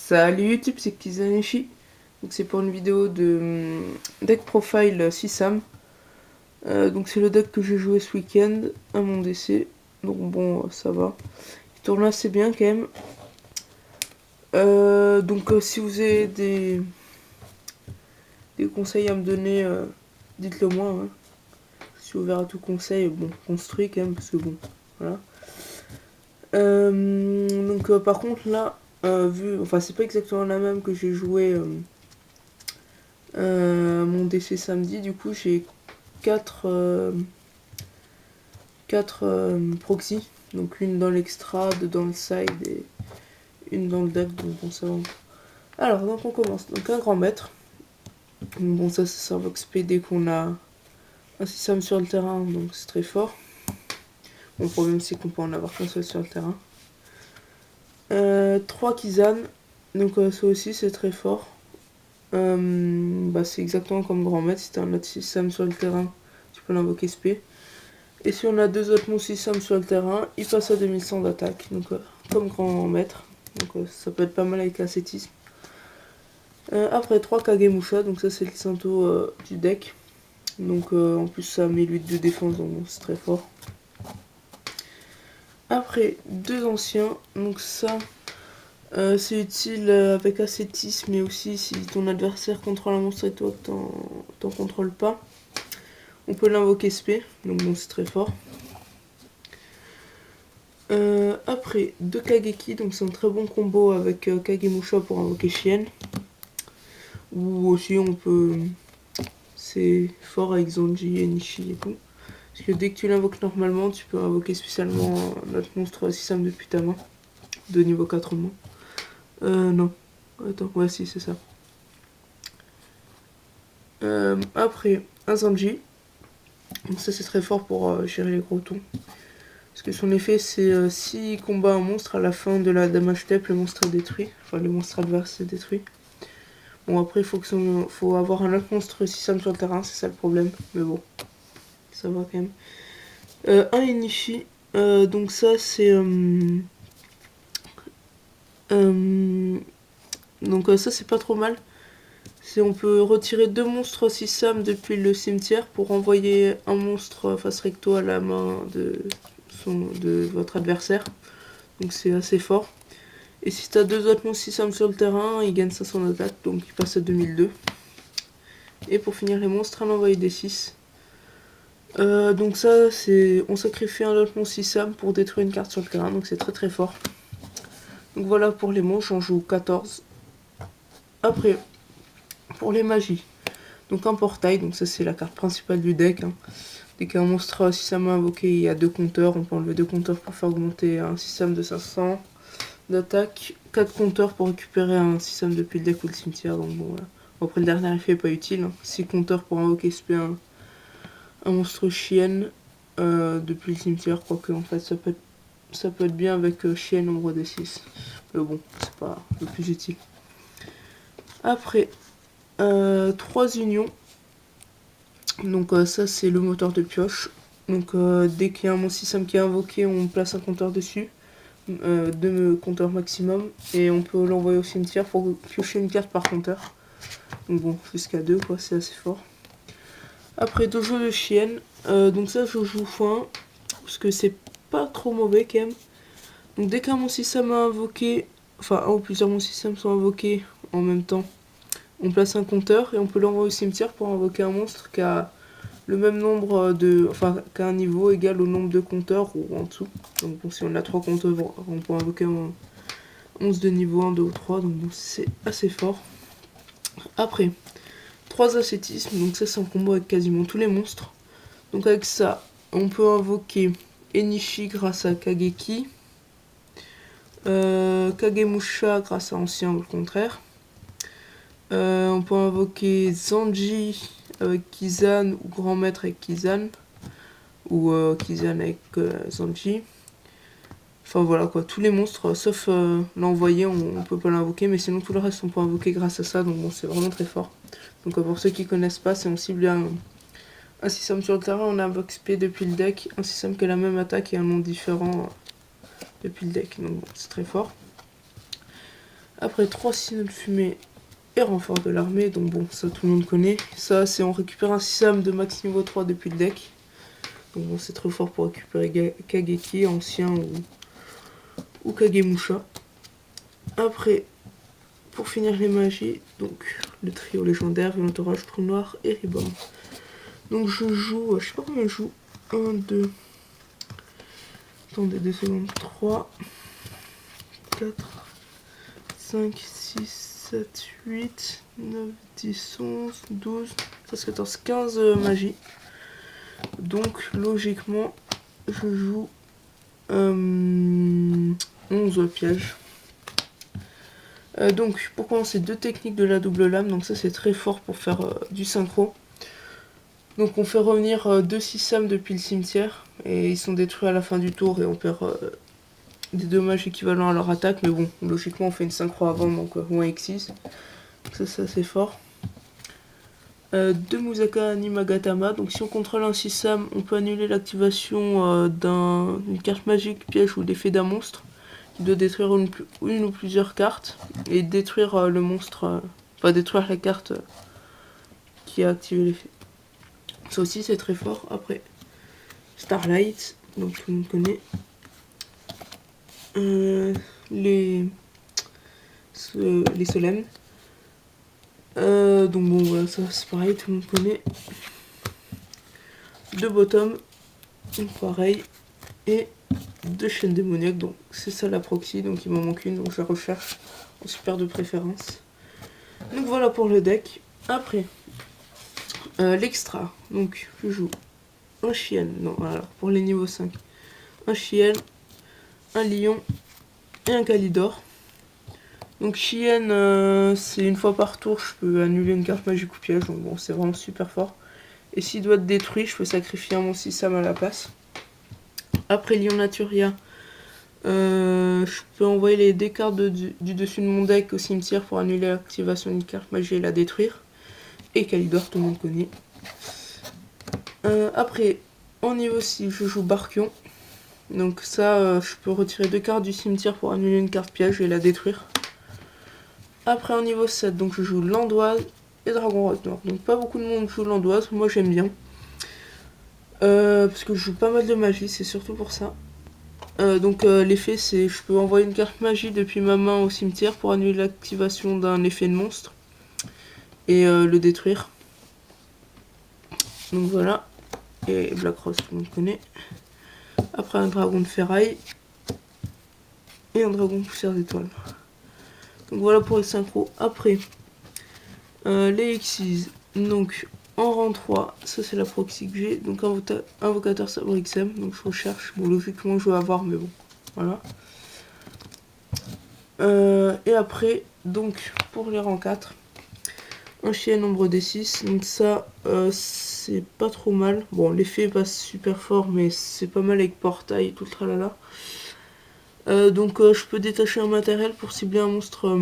Salut YouTube, c'est Kizanishi. Donc c'est pour une vidéo de deck profile 6 donc c'est le deck que j'ai joué ce week-end à mon décès. Donc bon, ça va. Il tourne assez bien quand même. Si vous avez des conseils à me donner, dites-le moi. Hein. Je suis ouvert à tout conseil. Bon, construit quand même, parce que bon, voilà. Par contre là, enfin c'est pas exactement la même que j'ai joué mon décès samedi. Du coup j'ai 4 proxys, donc une dans l'extra, deux dans le side et une dans le deck, donc bon ça va. Alors donc on commence, donc un grand maître. Bon ça c'est Vox P dès qu'on a un système sur le terrain, donc c'est très fort. Bon, le problème c'est qu'on peut en avoir qu'un seul sur le terrain. 3 Kizan, donc ça aussi c'est très fort. C'est exactement comme grand maître, si t'as un autre système sur le terrain, tu peux l'invoquer SP. Et si on a deux autres mon système sur le terrain, il passe à 2100 d'attaque, donc comme grand maître. Donc ça peut être pas mal avec l'ascétisme. Après 3 Kagemusha, donc ça c'est le Santo du deck. Donc en plus ça met 8 de défense, donc bon, c'est très fort. Après 2 anciens, donc ça c'est utile avec ascétisme, mais aussi si ton adversaire contrôle un monstre et toi que t'en contrôles pas. On peut l'invoquer SP, donc bon c'est très fort. Après 2 Kageki, donc c'est un très bon combo avec Kagemusha pour invoquer Chien. Ou aussi on peut... C'est fort avec Zanji et Nishi et tout. Parce que dès que tu l'invoques normalement, tu peux invoquer spécialement notre monstre Sisam depuis ta main. De niveau 4 au moins. Non. Attends, ouais si c'est ça. Après, un Zanji. Donc ça c'est très fort pour gérer les gros tons. Parce que son effet c'est s'il combat un monstre, à la fin de la damage step, le monstre est détruit. Enfin le monstre adverse est détruit. Bon après faut avoir un autre monstre Sisam sur le terrain, c'est ça le problème. Mais bon, ça va quand même. Un Enishi, donc ça c'est... ça c'est pas trop mal. On peut retirer 2 monstres Sisam depuis le cimetière pour envoyer un monstre face recto à la main de votre adversaire. Donc c'est assez fort. Et si t'as 2 autres monstres Sisam sur le terrain, il gagne 500 d'attaque, donc il passe à 2002. Et pour finir les monstres, un envoyé des 6. Donc ça c'est... On sacrifie un autre monstre Sisam pour détruire une carte sur le terrain, donc c'est très très fort. Donc voilà pour les monstres, j'en joue 14. Après, pour les magies. Donc un portail, donc ça c'est la carte principale du deck. Hein. Dès qu'un monstre Sisam invoqué, il y a 2 compteurs. On peut enlever 2 compteurs pour faire augmenter un système de 500 d'attaque. 4 compteurs pour récupérer un système depuis le deck ou le cimetière. Donc bon voilà. Après le dernier effet est pas utile. Hein. 6 compteurs pour invoquer SP un monstre chienne depuis le cimetière. Quoique en fait ça peut être bien avec chienne nombre de 6. Mais bon, c'est pas le plus utile. Après, 3 unions. Donc ça c'est le moteur de pioche. Donc dès qu'il y a un monstre système qui est invoqué, on place un compteur dessus. 2 compteurs maximum. Et on peut l'envoyer au cimetière pour piocher une carte par compteur. Donc bon, jusqu'à 2 quoi, c'est assez fort. Après dojo de chienne. Donc ça je joue x1. Parce que c'est pas trop mauvais quand même. Donc dès qu'un monstre système est invoqué, enfin un ou plusieurs monstres système sont invoqués en même temps, on place un compteur et on peut l'envoyer au cimetière pour invoquer un monstre qui a le même nombre de... Enfin, qui a un niveau égal au nombre de compteurs ou en dessous. Donc bon, si on a 3 compteurs, on peut invoquer un 11 de niveau 1, 2 ou 3. Donc bon, c'est assez fort. Après, 3 ascétismes. Donc ça c'est en combo avec quasiment tous les monstres. Donc avec ça, on peut invoquer Enishi grâce à Kageki. Kagemusha grâce à Ancien ou le contraire. On peut invoquer Zanji avec Kizan ou Grand Maître avec Kizan. Ou Kizan avec Zanji. Enfin voilà quoi, tous les monstres, sauf l'envoyer, on peut pas l'invoquer, mais sinon tout le reste on peut invoquer grâce à ça, donc bon c'est vraiment très fort. Donc pour ceux qui connaissent pas, si on cible un système sur le terrain, on invoque SP depuis le deck, un système qui a la même attaque et un nom différent depuis le deck, donc bon, c'est très fort. Après 3 signaux de fumée et renfort de l'armée, donc bon, ça tout le monde connaît. Ça, c'est on récupère un Sisam de max niveau 3 depuis le deck. Donc bon, c'est trop fort pour récupérer Kageki, ancien ou Kagemusha. Après, pour finir les magies, donc le trio légendaire, Violentorage, Trou Noir et Reborn. Donc je joue, je sais pas combien je joue. 1, 2. Attendez 2 secondes. 3, 4, 5, 6, 7, 8, 9, 10, 11, 12, 13, 14, 15 magies. Donc logiquement, je joue 11 pièges. Donc pour commencer, 2 techniques de la double lame. Donc ça c'est très fort pour faire du synchro. Donc on fait revenir 2 Sisam depuis le cimetière. Et ils sont détruits à la fin du tour et on perd des dommages équivalents à leur attaque. Mais bon, logiquement on fait une synchro avant, donc ou un X6. Donc ça c'est fort. 2 Musaka Nimagatama. Donc si on contrôle un Sisam, on peut annuler l'activation d'une carte magique, piège ou l'effet d'un monstre. Qui doit détruire une ou plusieurs cartes. Et détruire le monstre. Enfin détruire la carte qui a activé l'effet. Ça aussi c'est très fort. Après Starlight, donc tout le monde connaît. Les solemnes. Donc bon voilà, ça c'est pareil, tout le monde connaît. 2 bottom, donc pareil. Et 2 chaînes démoniaques, donc c'est ça la proxy, donc il m'en manque une, donc je la recherche en super de préférence. Donc voilà pour le deck. Après, l'extra, donc je joue un chien, non alors pour les niveaux 5, un chien, un lion et un Kalidor. Donc chien, c'est une fois par tour, je peux annuler une carte magique ou piège, donc bon c'est vraiment super fort. Et s'il doit être détruit, je peux sacrifier un mon Sisam à la place. Après Lion Naturia, je peux envoyer des cartes du dessus de mon deck au cimetière pour annuler l'activation d'une carte magie et la détruire. Et Kalidor, tout le monde connaît. Après, en niveau 6, je joue Barkion. Donc ça, je peux retirer 2 cartes du cimetière pour annuler une carte piège et la détruire. Après, en niveau 7, donc je joue Landoise et Dragon Rose Noir. Donc pas beaucoup de monde joue Landoise, moi j'aime bien. Parce que je joue pas mal de magie, c'est surtout pour ça. Donc l'effet c'est je peux envoyer une carte magie depuis ma main au cimetière pour annuler l'activation d'un effet de monstre et le détruire. Donc voilà. Et Black Rose, tout le monde connaît. Après un dragon de ferraille et un dragon poussière d'étoiles. Donc voilà pour les synchros. Après les Xyz. Donc en rang 3, ça c'est la proxy que j'ai. Donc invocateur sabre XM. Donc je recherche. Bon logiquement je vais avoir mais bon. Voilà. Et après, donc pour les rangs 4, un chien nombre D6. Donc ça, c'est pas trop mal. Bon, l'effet est pas super fort, mais c'est pas mal avec portail et tout le tralala. Donc je peux détacher un matériel pour cibler un monstre.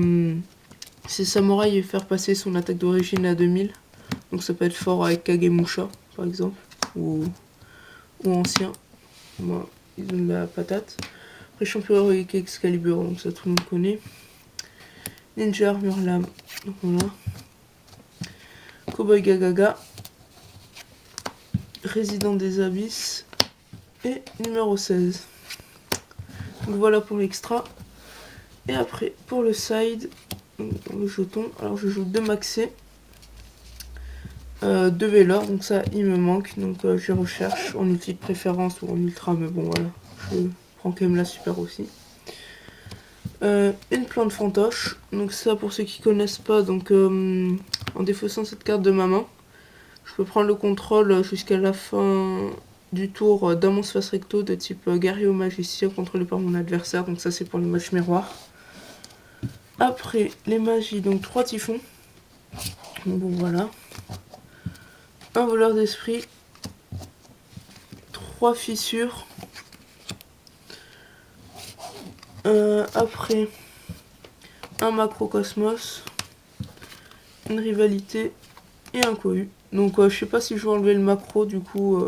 C'est samouraï et faire passer son attaque d'origine à 2000. Donc ça peut être fort avec Kagemusha, par exemple. Ou ancien. Moi, ils donnent la patate. Après, champion héroïque Excalibur, donc ça tout le monde connaît. Ninja Armure Lame, donc voilà. Cowboy Gagaga. Résident des Abysses. Et numéro 16. Donc voilà pour l'extra. Et après, pour le side, dans le jeton, alors je joue 2 maxés. 2 Vélor, donc ça il me manque. Donc je recherche en outil de préférence ou en ultra, mais bon voilà. Je prends quand même la super aussi. Une plante fantoche, donc ça pour ceux qui connaissent pas, donc en défaussant cette carte de ma main, je peux prendre le contrôle jusqu'à la fin du tour d'un monstre face recto de type guerrier ou magicien contrôlé par mon adversaire, donc ça c'est pour les matchs miroirs. Après les magies, donc 3 typhons, donc bon voilà, un voleur d'esprit, 3 fissures. Après, un macrocosmos, une rivalité et un cohu. Donc je sais pas si je vais enlever le macro du coup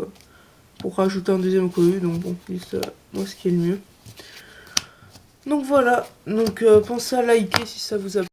pour rajouter un deuxième cohu. Donc bon, plus moi ce qui est le mieux. Donc voilà, donc pensez à liker si ça vous a plu.